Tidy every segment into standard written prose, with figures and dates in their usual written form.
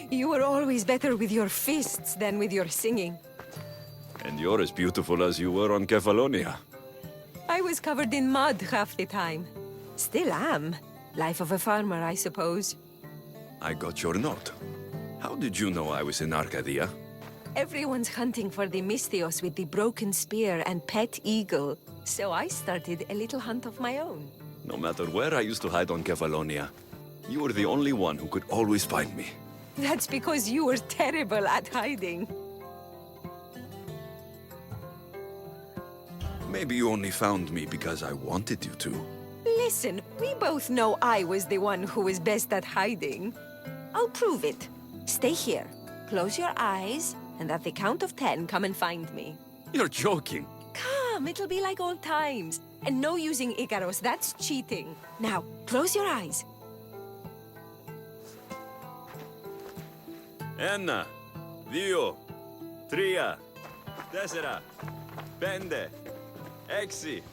You were always better with your fists than with your singing. And you're as beautiful as you were on Kefalonia. I was covered in mud half the time. Still am. Life of a farmer, I suppose. I got your note. How did you know I was in Arcadia? Everyone's hunting for the Mystios with the broken spear and pet eagle. So I started a little hunt of my own. No matter where I used to hide on Kefalonia, you were the only one who could always find me. That's because you were terrible at hiding. Maybe you only found me because I wanted you to. Listen, we both know I was the one who was best at hiding. I'll prove it. Stay here, close your eyes, and at the count of 10, come and find me. You're joking. Come, it'll be like old times. And no using Icaros, that's cheating. Now, close your eyes. Ένα, δύο, τρία, τέσσερα, πέντε, έξι,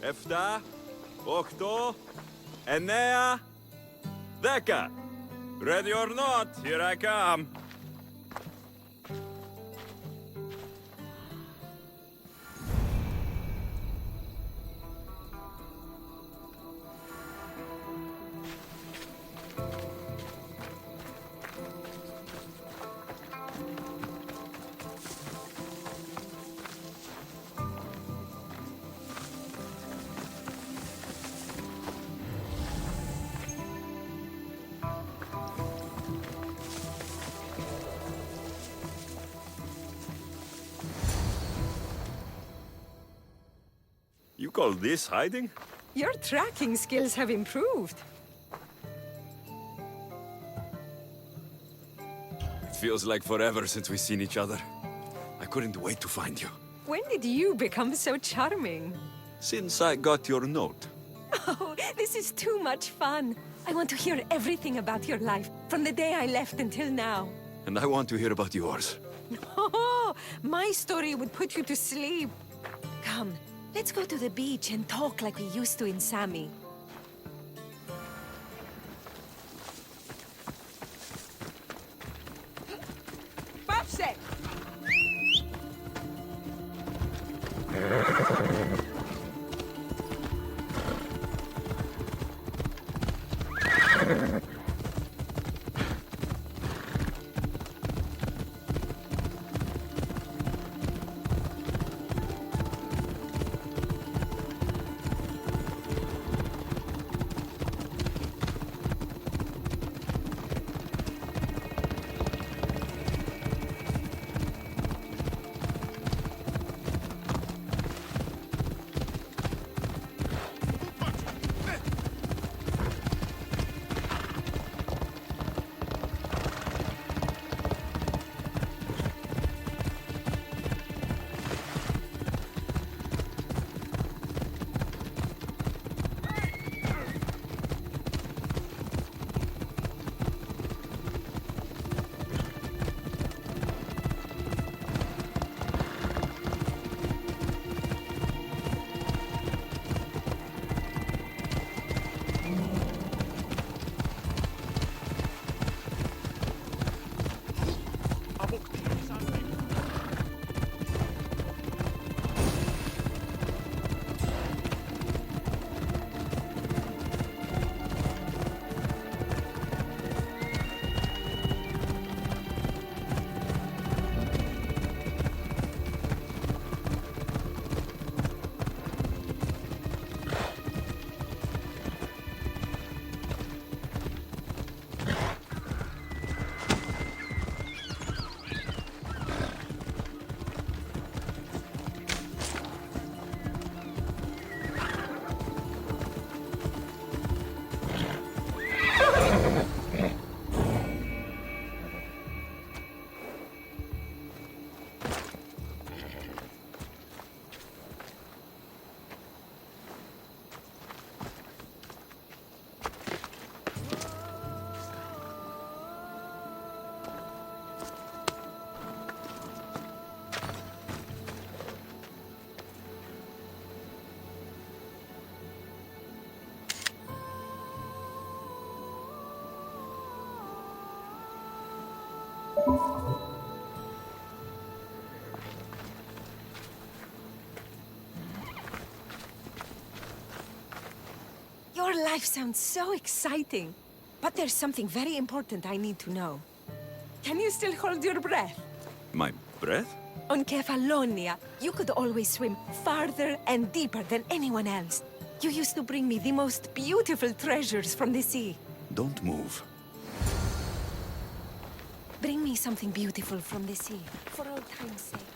εφτά, οχτώ, εννέα, δέκα. Ready or not, here I come. You call this hiding? Your tracking skills have improved. It feels like forever since we've seen each other. I couldn't wait to find you. When did you become so charming? Since I got your note. Oh, this is too much fun. I want to hear everything about your life, from the day I left until now. And I want to hear about yours. Oh, my story would put you to sleep. Come, let's go to the beach and talk like we used to in Sami. Babse! Your life sounds so exciting. But there's something very important I need to know. Can you still hold your breath? My breath? On Kefalonia, you could always swim farther and deeper than anyone else. You used to bring me the most beautiful treasures from the sea. Don't move. Bring me something beautiful from the sea, for old time's sake.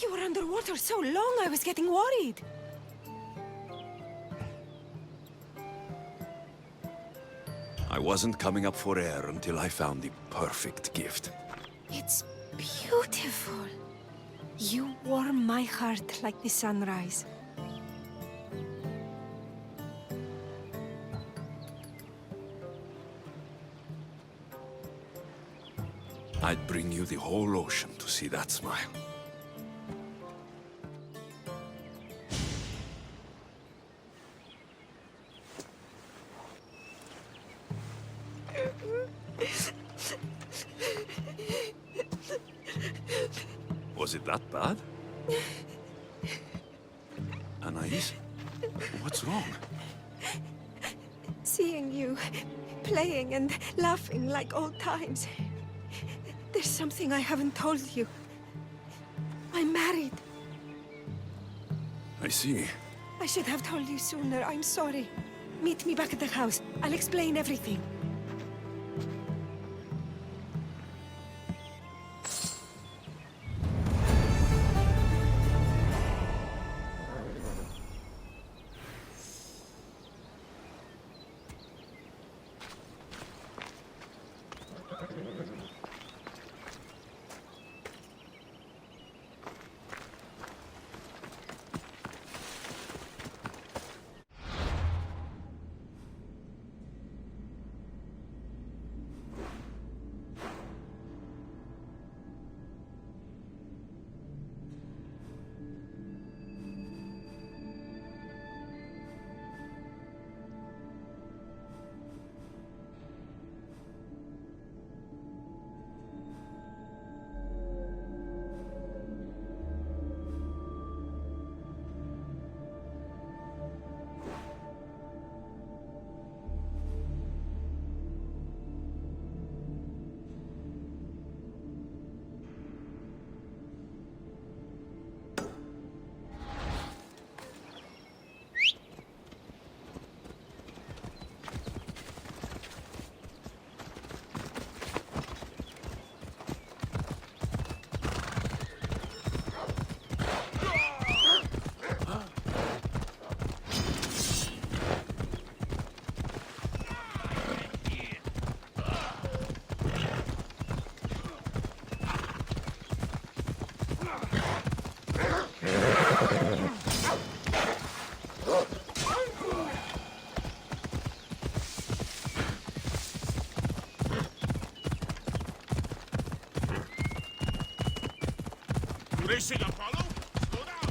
You were underwater so long, I was getting worried. I wasn't coming up for air until I found the perfect gift. It's beautiful. You warm my heart like the sunrise. I'd bring you the whole ocean to see that smile. Was it that bad? Anais? What's wrong? Seeing you playing and laughing like old times. There's something I haven't told you. I'm married. I see. I should have told you sooner. I'm sorry. Meet me back at the house. I'll explain everything. Racing Apollo? Slow down!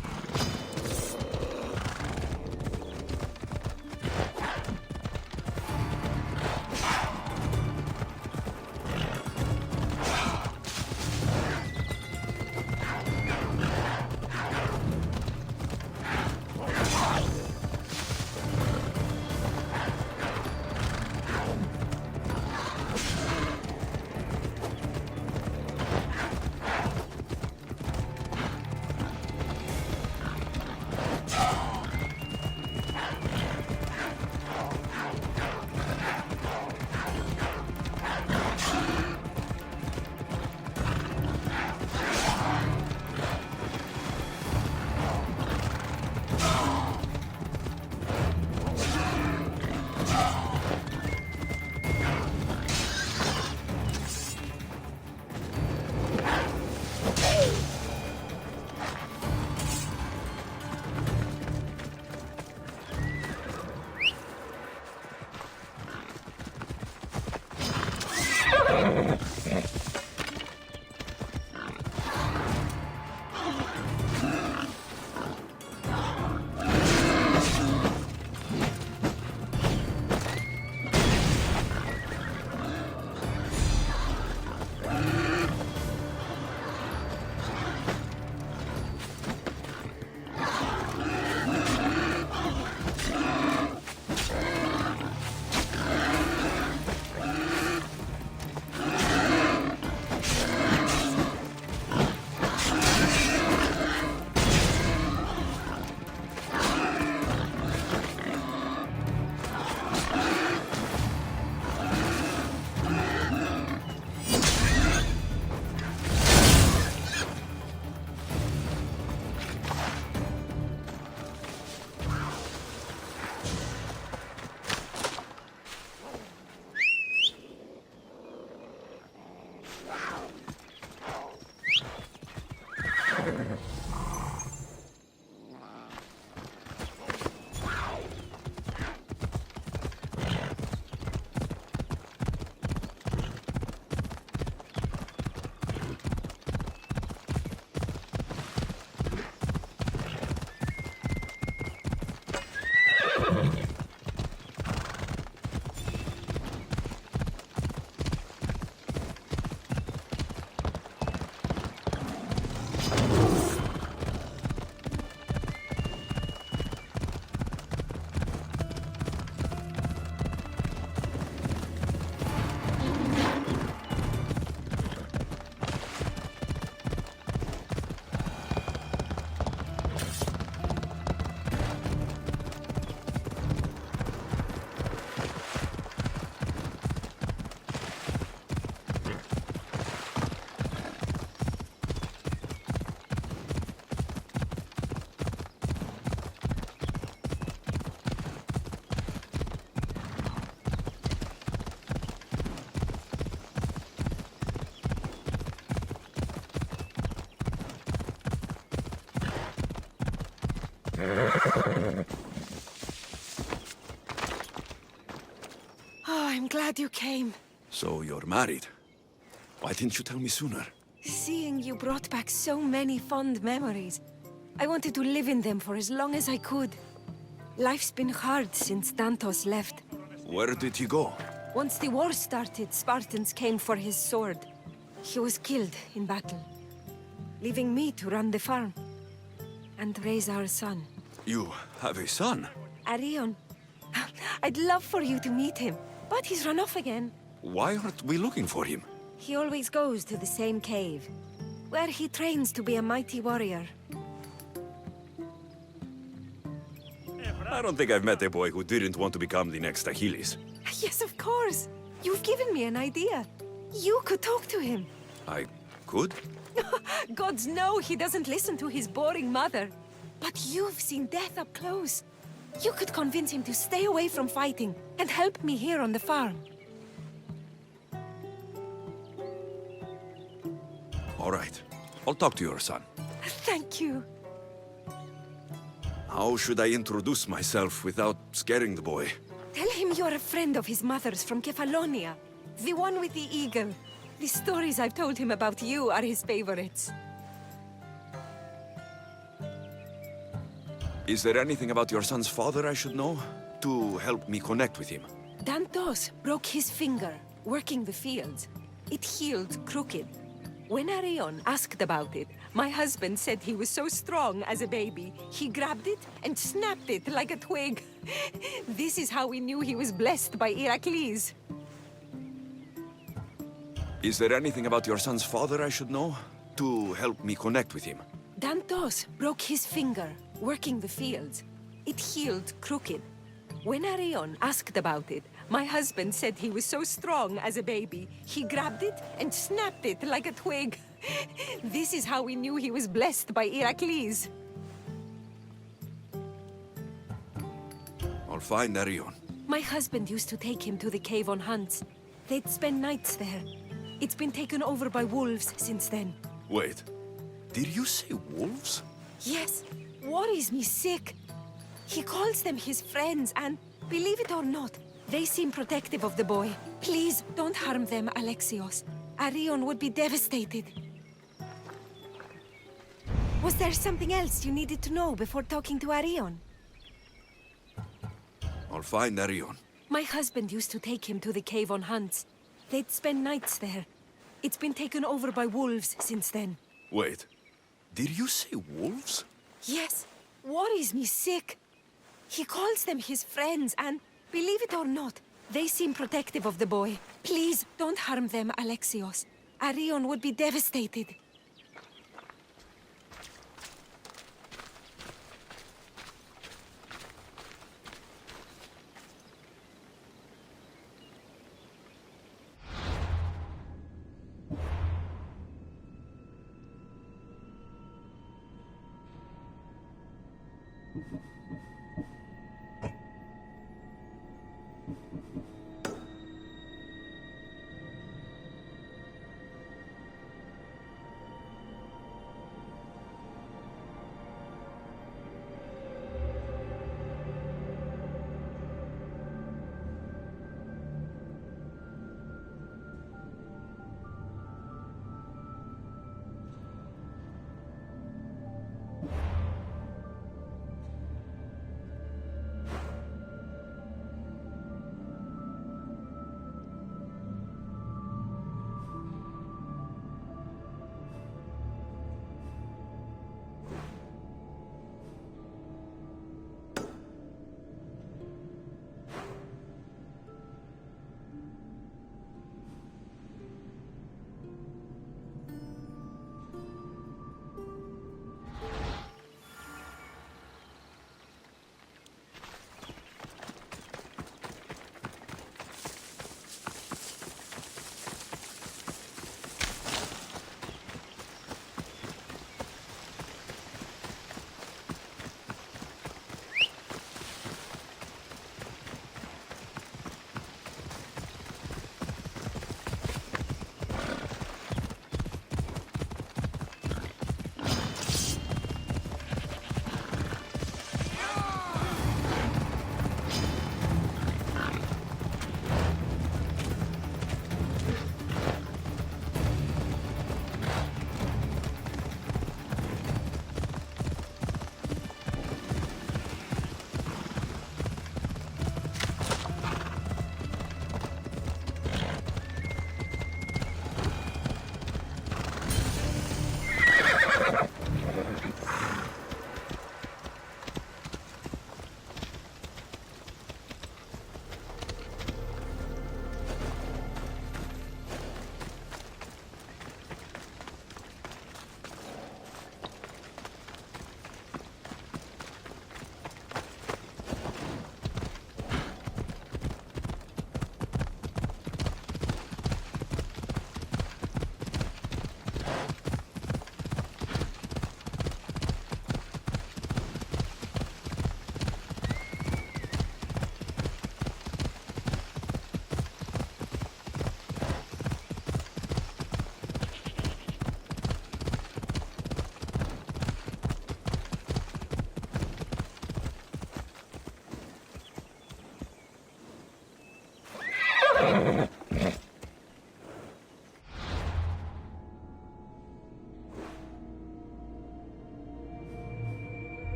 Oh, I'm glad you came. So you're married. Why didn't you tell me sooner? Seeing you brought back so many fond memories. I wanted to live in them for as long as I could. Life's been hard since Dantos left. Where did he go? Once the war started, Spartans came for his sword. He was killed in battle, leaving me to run the farm and raise our son. You have a son? Arion. I'd love for you to meet him, but he's run off again. Why aren't we looking for him? He always goes to the same cave, where he trains to be a mighty warrior. I don't think I've met a boy who didn't want to become the next Achilles. Yes, of course. You've given me an idea. You could talk to him. I could? Gods know he doesn't listen to his boring mother. But you've seen death up close. You could convince him to stay away from fighting and help me here on the farm. All right. I'll talk to your son. Thank you. How should I introduce myself without scaring the boy? Tell him you're a friend of his mother's from Kefalonia. The one with the eagle. The stories I've told him about you are his favorites. Is there anything about your son's father I should know? To help me connect with him? Dantos broke his finger, working the fields. It healed crooked. When Arion asked about it, my husband said he was so strong as a baby, he grabbed it and snapped it like a twig. This is how we knew he was blessed by Heracles. Is there anything about your son's father I should know? To help me connect with him? Dantos broke his finger, working the fields. It healed crooked. When Arion asked about it, my husband said he was so strong as a baby, he grabbed it and snapped it like a twig. This is how we knew he was blessed by Heracles. I'll find Arion. My husband used to take him to the cave on hunts. They'd spend nights there. It's been taken over by wolves since then. Wait, did you say wolves? Yes, worries me sick. He calls them his friends and, believe it or not, they seem protective of the boy. Please, don't harm them, Alexios. Arion would be devastated. Was there something else you needed to know before talking to Arion? I'll find Arion. My husband used to take him to the cave on hunts. They'd spend nights there. It's been taken over by wolves since then. Wait, did you say wolves? Yes, worries me sick. He calls them his friends and, believe it or not, they seem protective of the boy. Please, don't harm them, Alexios. Arion would be devastated.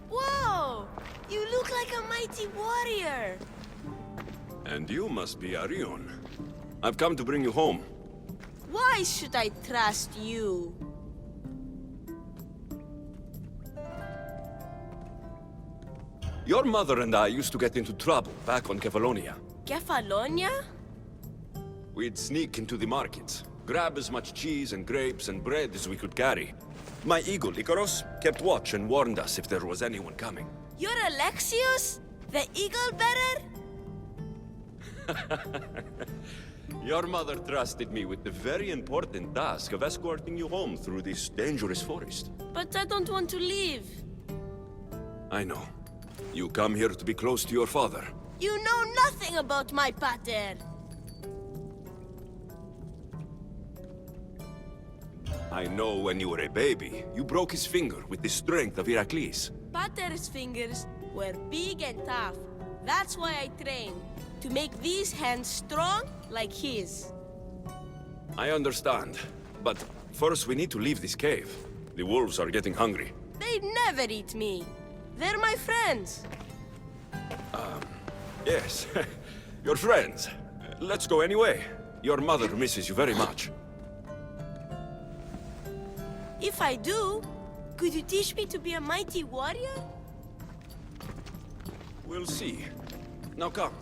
Whoa! You look like a mighty warrior. And you must be Arion. I've come to bring you home. Why should I trust you? Your mother and I used to get into trouble back on Kefalonia. Kefalonia? We'd sneak into the markets, grab as much cheese and grapes and bread as we could carry. My eagle, Icaros, kept watch and warned us if there was anyone coming. You're Alexios? The eagle bearer? Your mother trusted me with the very important task of escorting you home through this dangerous forest. But I don't want to leave. I know. You come here to be close to your father. You know nothing about my pater. I know when you were a baby, you broke his finger with the strength of Heracles. Pater's fingers were big and tough. That's why I trained. To make these hands strong like his. I understand. But first we need to leave this cave. The wolves are getting hungry. They never eat me. They're my friends. Yes, your friends. Let's go anyway. Your mother misses you very much. If I do, could you teach me to be a mighty warrior? We'll see. Now come.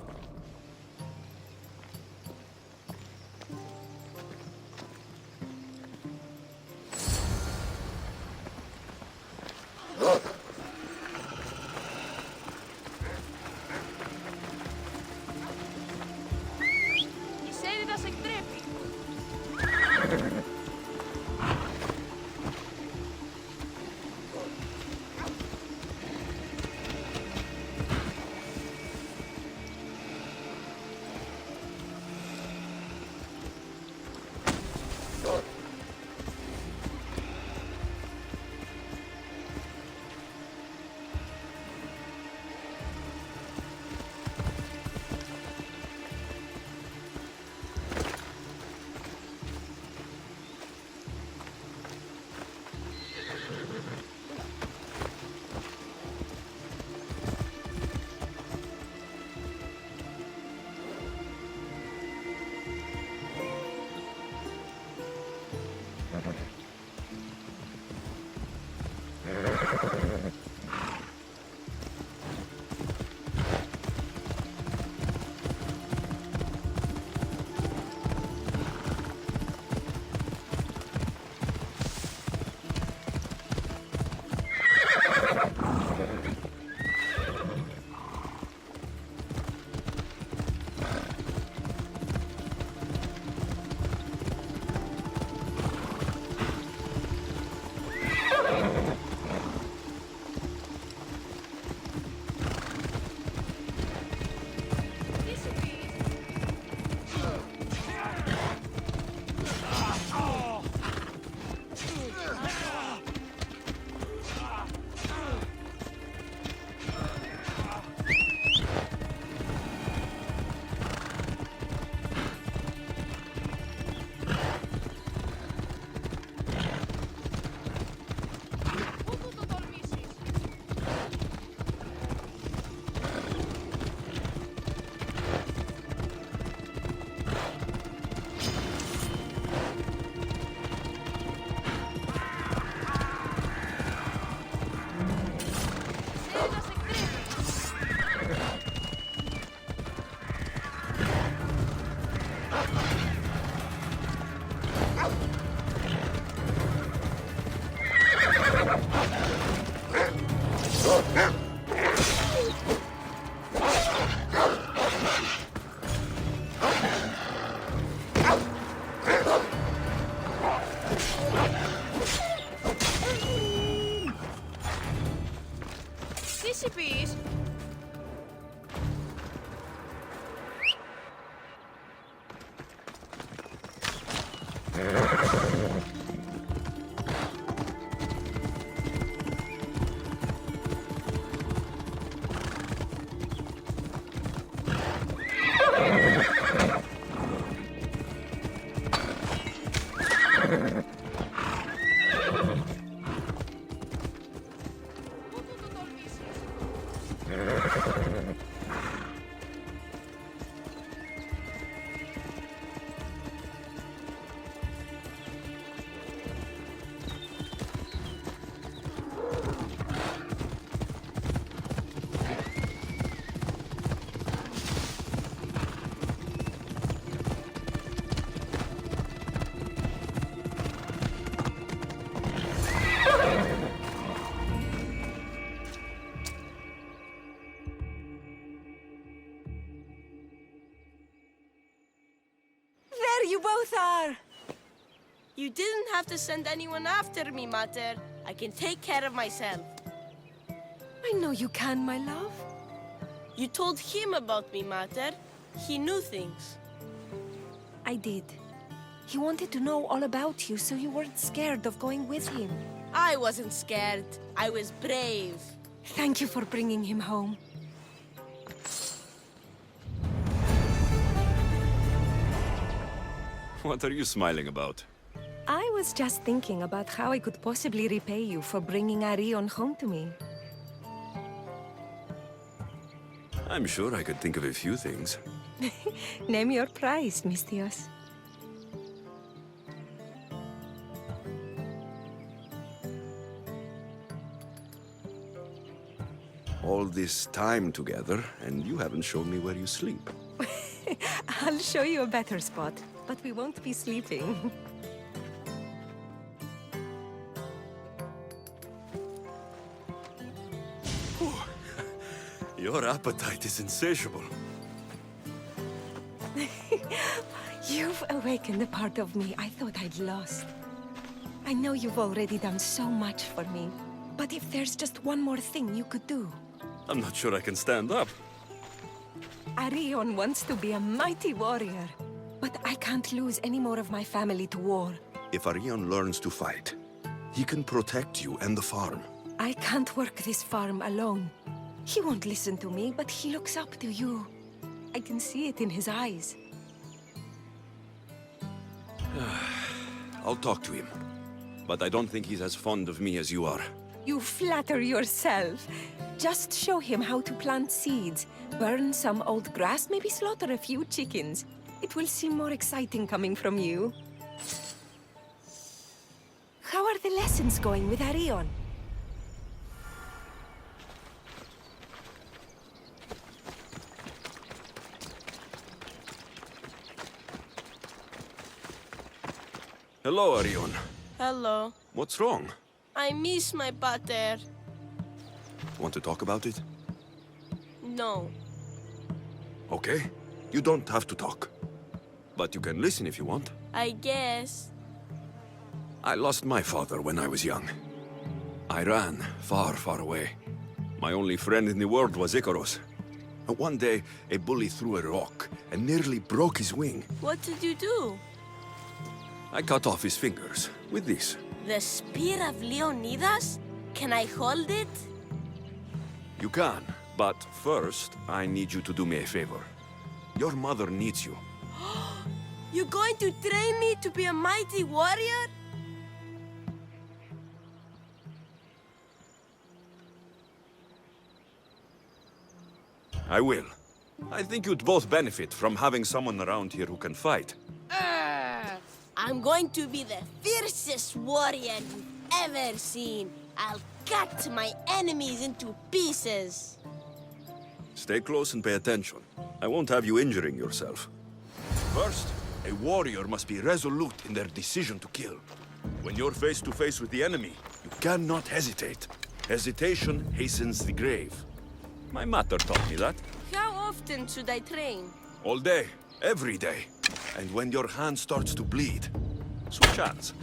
you both are! You didn't have to send anyone after me, Mater. I can take care of myself. I know you can, my love. You told him about me, Mater. He knew things. I did. He wanted to know all about you, so you weren't scared of going with him. I wasn't scared. I was brave. Thank you for bringing him home. What are you smiling about? I was just thinking about how I could possibly repay you for bringing Arion home to me. I'm sure I could think of a few things. Name your price, Mistios. All this time together, and you haven't shown me where you sleep. I'll show you a better spot, but we won't be sleeping. Your appetite is insatiable. You've awakened a part of me I thought I'd lost. I know you've already done so much for me, but if there's just one more thing you could do. I'm not sure I can stand up. Arion wants to be a mighty warrior, but I can't lose any more of my family to war. If Arion learns to fight, he can protect you and the farm. I can't work this farm alone. He won't listen to me, but he looks up to you. I can see it in his eyes. I'll talk to him. But I don't think he's as fond of me as you are. You flatter yourself. Just show him how to plant seeds, burn some old grass, maybe slaughter a few chickens. It will seem more exciting coming from you. How are the lessons going with Arion? Hello, Arion. Hello. What's wrong? I miss my pater. Want to talk about it? No. Okay. You don't have to talk. But you can listen if you want. I guess. I lost my father when I was young. I ran far, far away. My only friend in the world was Icaros. One day, a bully threw a rock and nearly broke his wing. What did you do? I cut off his fingers with this. The spear of Leonidas? Can I hold it? You can, but first, I need you to do me a favor. Your mother needs you. You're going to train me to be a mighty warrior? I will. I think you'd both benefit from having someone around here who can fight. I'm going to be the fiercest warrior you've ever seen. I'll cut my enemies into pieces. Stay close and pay attention. I won't have you injuring yourself. First, a warrior must be resolute in their decision to kill. When you're face to face with the enemy, you cannot hesitate. Hesitation hastens the grave. My mater taught me that. How often should I train? All day, every day. And when your hand starts to bleed, switch hands.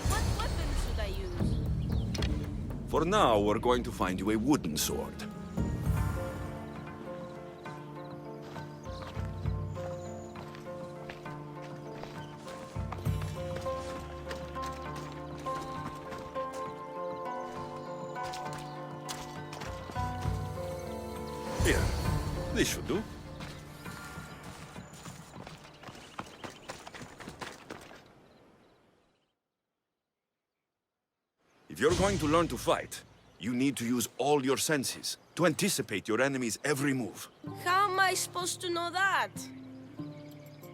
What weapon should I use? For now, we're going to find you a wooden sword. Here, this should do. If you're going to learn to fight, you need to use all your senses to anticipate your enemy's every move. How am I supposed to know that?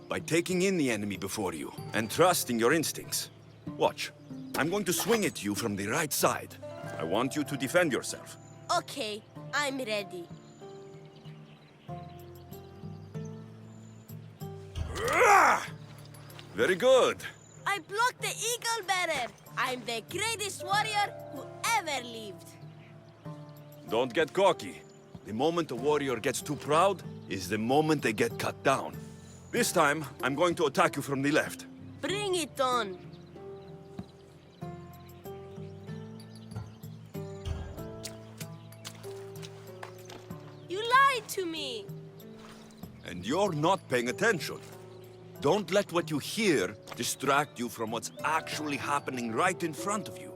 By taking in the enemy before you and trusting your instincts. Watch. I'm going to swing at you from the right side. I want you to defend yourself. Okay, I'm ready. Very good. I blocked the eagle bearer. I'm the greatest warrior who ever lived. Don't get cocky. The moment a warrior gets too proud is the moment they get cut down. This time, I'm going to attack you from the left. Bring it on. You lied to me. And you're not paying attention. Don't let what you hear distract you from what's actually happening right in front of you.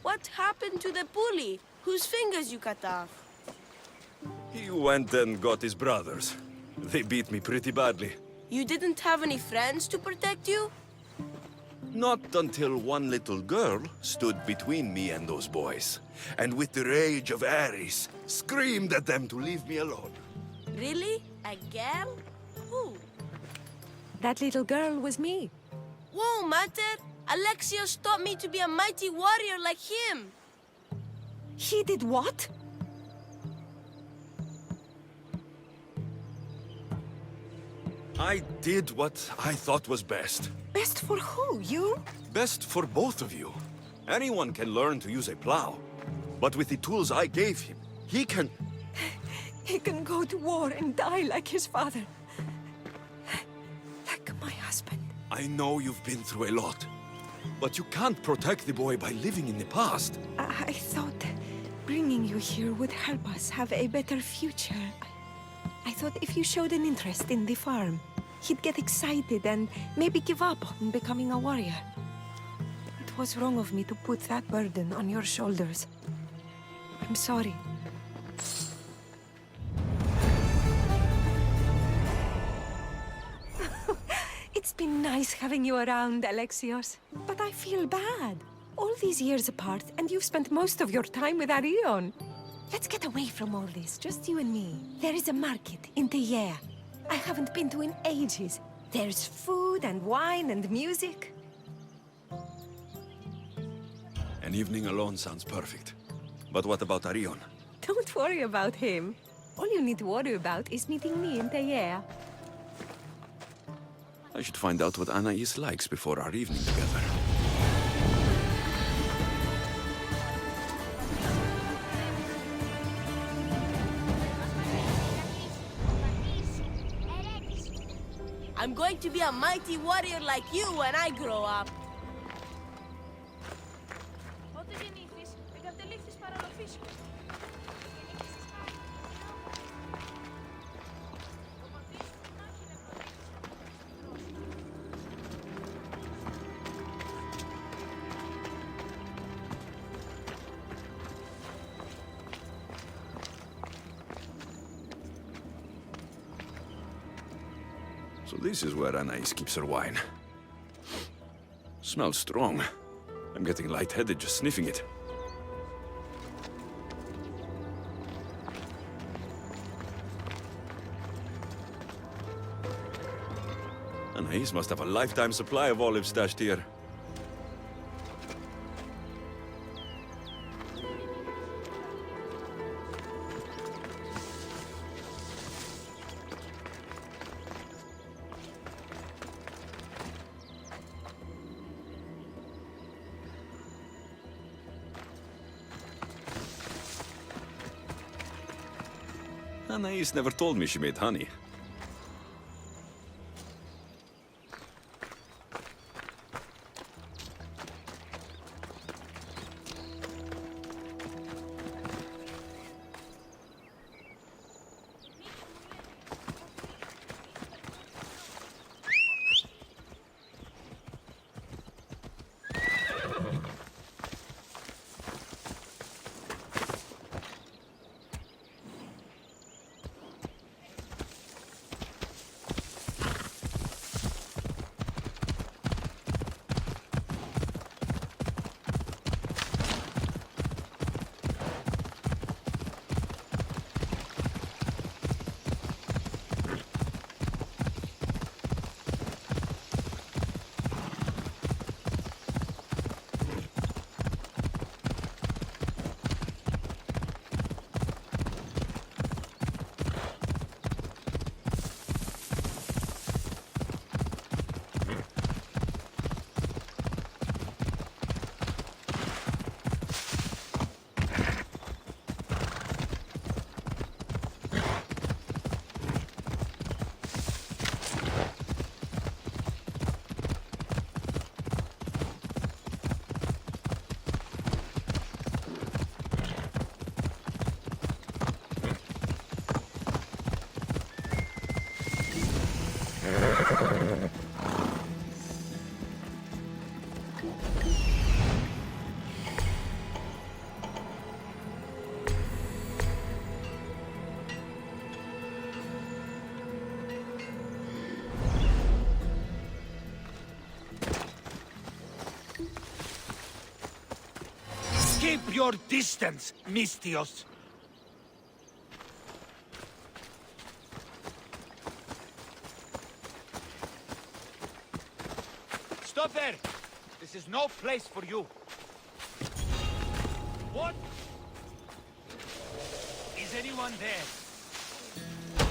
What happened to the bully whose fingers you cut off? He went and got his brothers. They beat me pretty badly. You didn't have any friends to protect you? Not until one little girl stood between me and those boys, and with the rage of Ares, screamed at them to leave me alone. Really? A girl? Who? That little girl was me. Whoa, Mater! Alexios taught me to be a mighty warrior like him. He did what? I did what I thought was best. Best for who? You? Best for both of you. Anyone can learn to use a plow. But with the tools I gave him, he can... He can go to war and die like his father. Like my husband. I know you've been through a lot. But you can't protect the boy by living in the past. I thought bringing you here would help us have a better future. I thought if you showed an interest in the farm, he'd get excited and maybe give up on becoming a warrior. It was wrong of me to put that burden on your shoulders. I'm sorry. It's been nice having you around, Alexios. But I feel bad. All these years apart, and you've spent most of your time with Arion. Let's get away from all this, just you and me. There is a market in Teia. I haven't been to in ages. There's food and wine and music. An evening alone sounds perfect. But what about Arion? Don't worry about him. All you need to worry about is meeting me in Teia. I should find out what Anais likes before our evening together. I'm going to be a mighty warrior like you when I grow up. So this is where Anais keeps her wine. Smells strong. I'm getting lightheaded just sniffing it. Anais must have a lifetime supply of olives stashed here. Anais never told me she made honey. Keep your distance, Mistios. Stop there! This is no place for you. What? Is anyone there?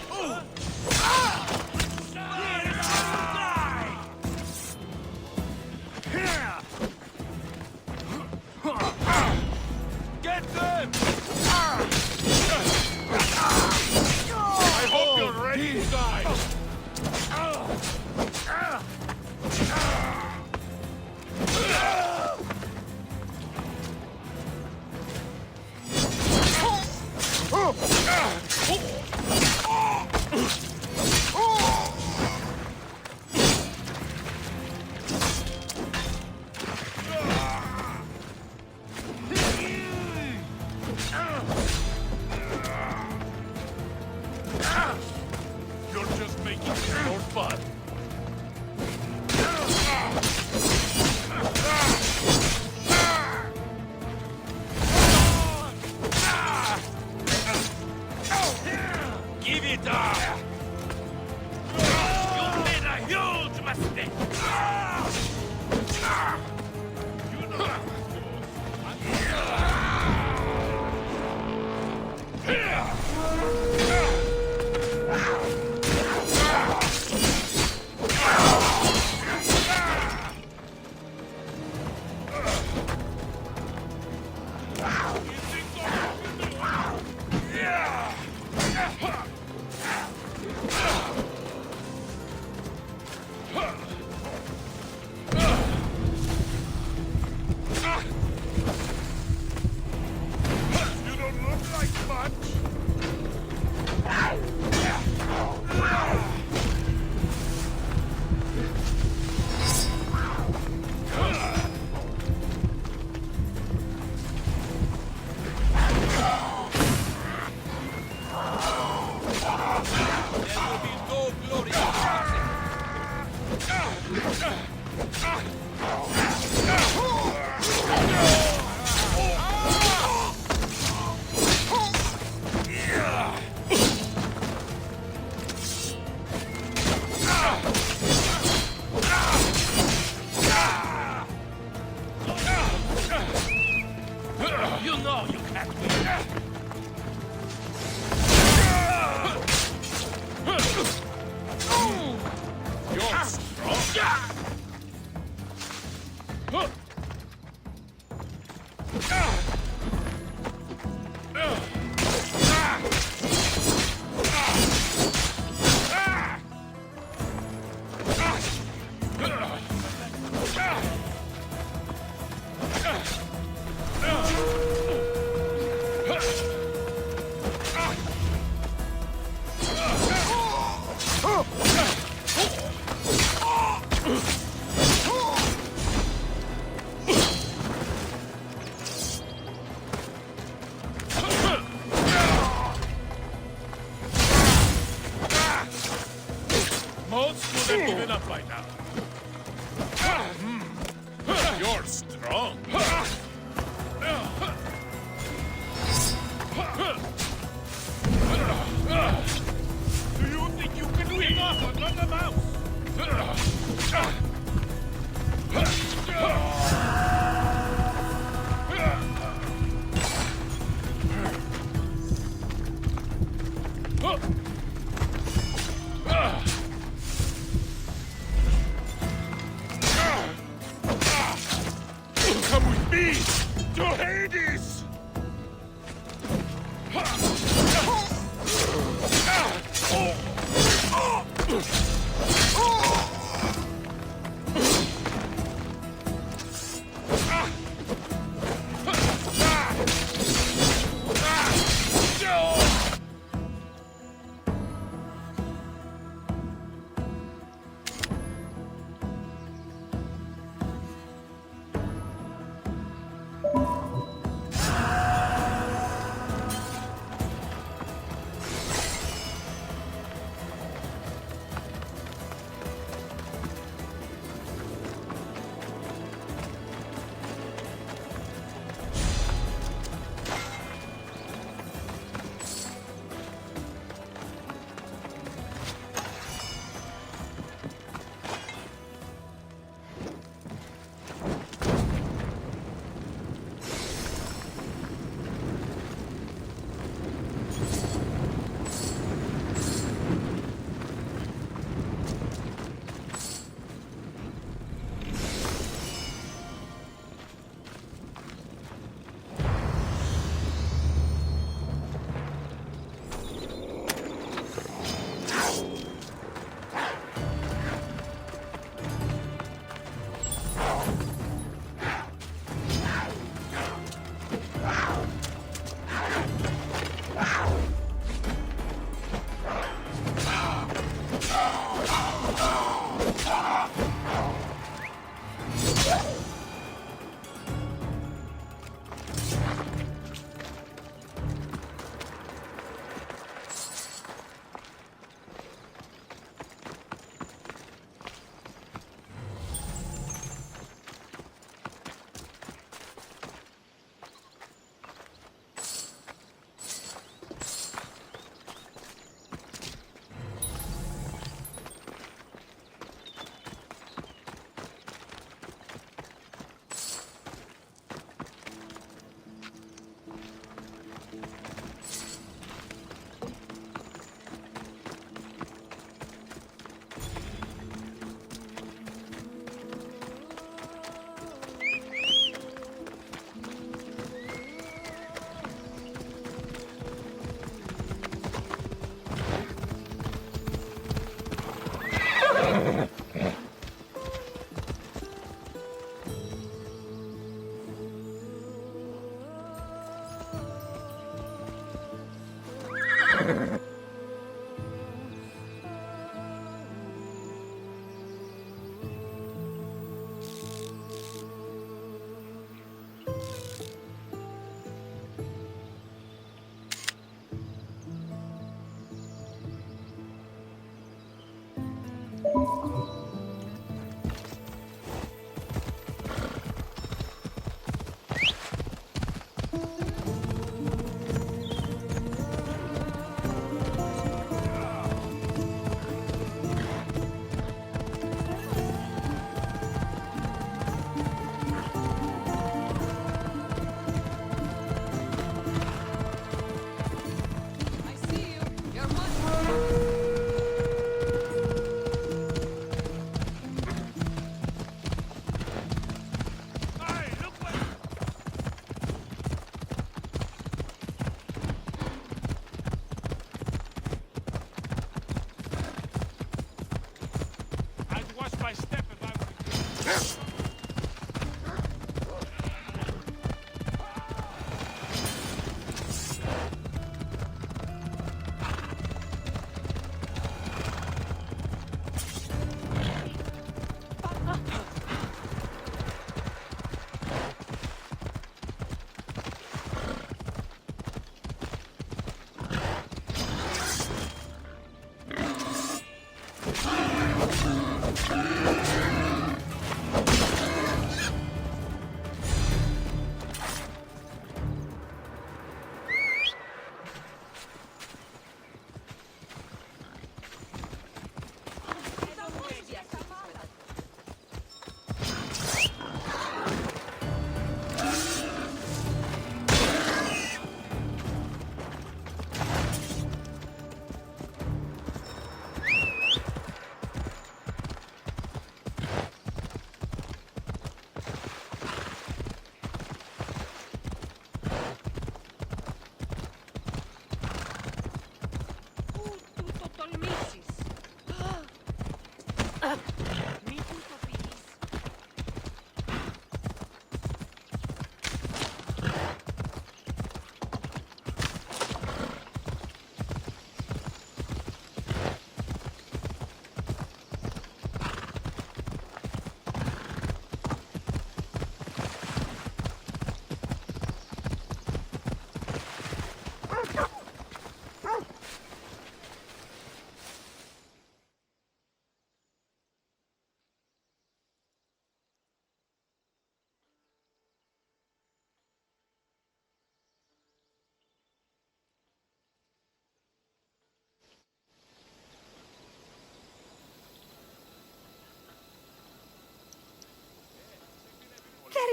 Oh! Ah! Get them! I hope you're ready to die! You're just making it more fun. Give it up! You made a huge mistake! You know how it You don't look like much! You know you can't win. You're strong. Most would have given up by now. You're strong. Do you think you can win off another mouse? Come with me to Hades!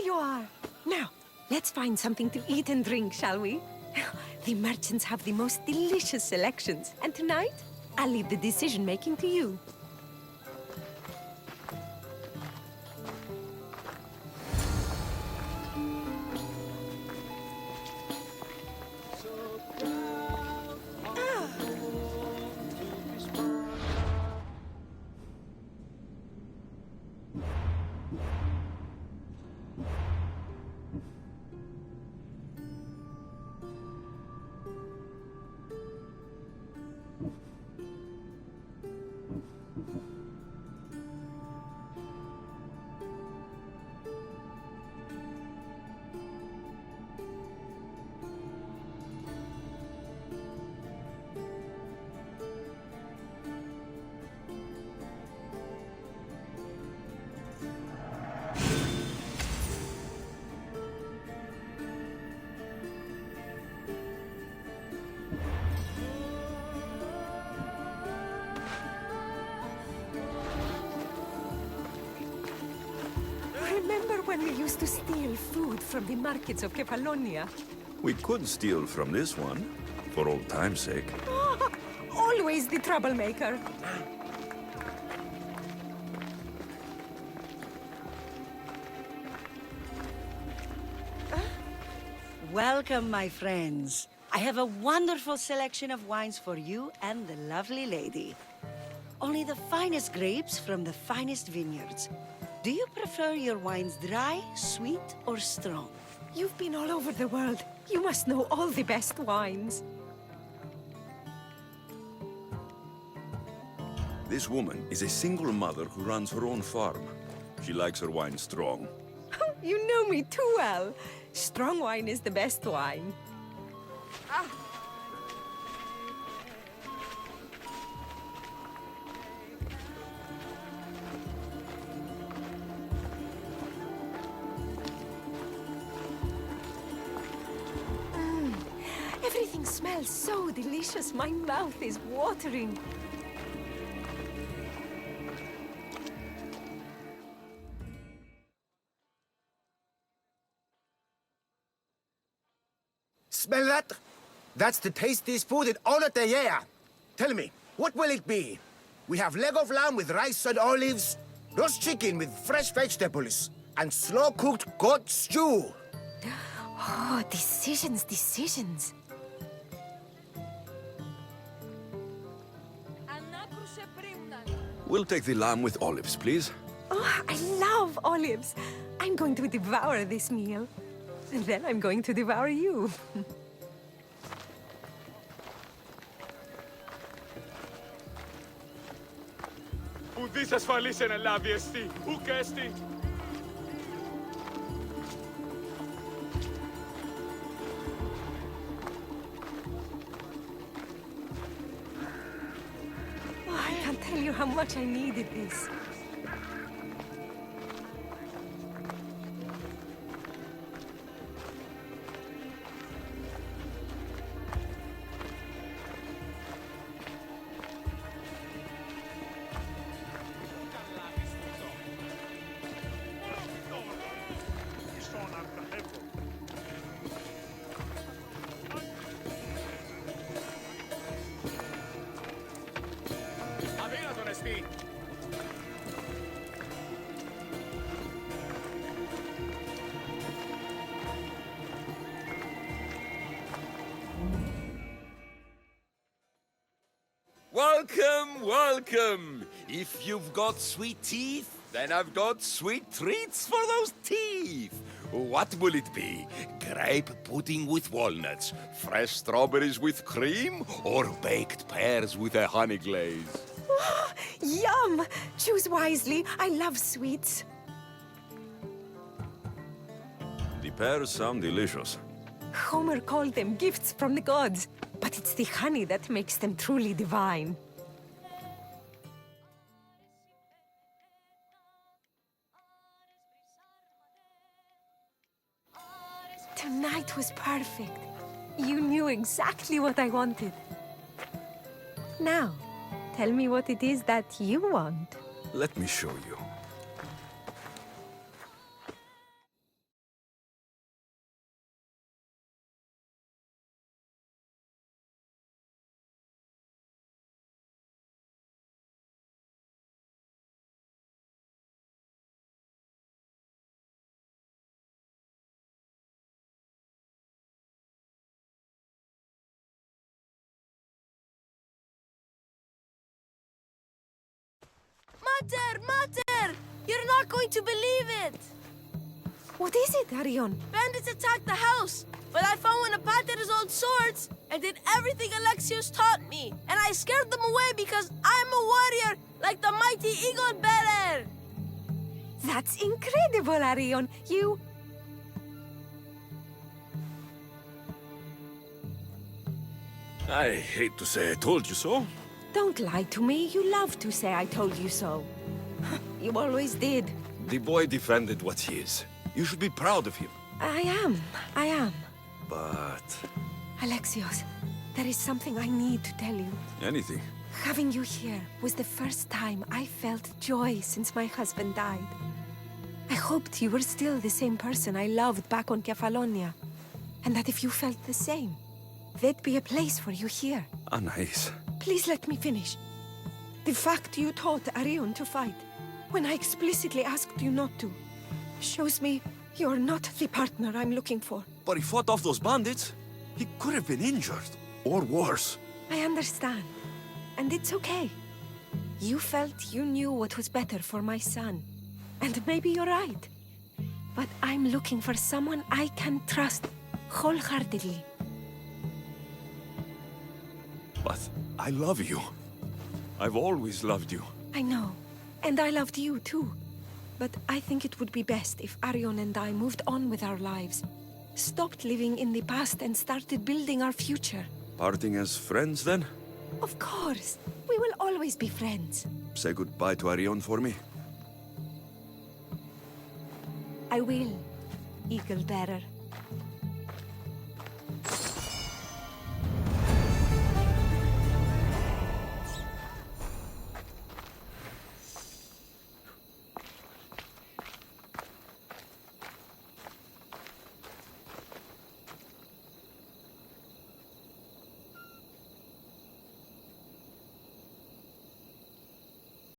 you are. Now, let's find something to eat and drink, shall we? The merchants have the most delicious selections. And tonight, I'll leave the decision-making to you. Remember when we used to steal food from the markets of Kefalonia? We could steal from this one, for old time's sake. Always the troublemaker. Welcome, my friends. I have a wonderful selection of wines for you and the lovely lady. Only the finest grapes from the finest vineyards. Do you prefer your wines dry, sweet, or strong? You've been all over the world. You must know all the best wines. This woman is a single mother who runs her own farm. She likes her wine strong. You know me too well. Strong wine is the best wine. Everything smells so delicious. My mouth is watering. Smell that? That's the tastiest food in all of the year. Tell me, what will it be? We have leg of lamb with rice and olives, roast chicken with fresh vegetables, and slow-cooked goat stew. Oh, decisions, decisions. We'll take the lamb with olives, please. Oh, I love olives. I'm going to devour this meal. And then I'm going to devour you. Ουδής ασφαλής εν Ελλάδη εστί, ουκ έστι. Oh, I can't tell you how much I needed this. Αδύνατον εστί. Welcome, welcome! If you've got sweet teeth, then I've got sweet treats for those teeth. What will it be? Grape pudding with walnuts, fresh strawberries with cream, or baked pears with a honey glaze? Oh, yum! Choose wisely. I love sweets. The pears sound delicious. Homer called them gifts from the gods. But it's the honey that makes them truly divine. Tonight was perfect. You knew exactly what I wanted. Now, tell me what it is that you want. Let me show you. Mater! Mater! You're not going to believe it! What is it, Arion? Bandits attacked the house, but I found one of Pater's old swords and did everything Alexios taught me. And I scared them away because I'm a warrior like the mighty eagle bearer. That's incredible, Arion. You... I hate to say I told you so. Don't lie to me. You love to say I told you so. You always did. The boy defended what he is. You should be proud of him. I am. But... Alexios, there is something I need to tell you. anything. Having you here was the first time I felt joy since my husband died. I hoped you were still the same person I loved back on Kefalonia. And that if you felt the same, there'd be a place for you here. Anais. Please let me finish. The fact you taught Arion to fight, when I explicitly asked you not to, shows me you're not the partner I'm looking for. But he fought off those bandits. He could have been injured. Or worse. I understand. And it's okay. You felt you knew what was better for my son. And maybe you're right. But I'm looking for someone I can trust wholeheartedly. But I love you. I've always loved you. I know. And I loved you too. But I think it would be best if Arion and I moved on with our lives. Stopped living in the past and started building our future. Parting as friends, then? Of course. We will always be friends. Say goodbye to Arion for me. I will, Eagle Bearer.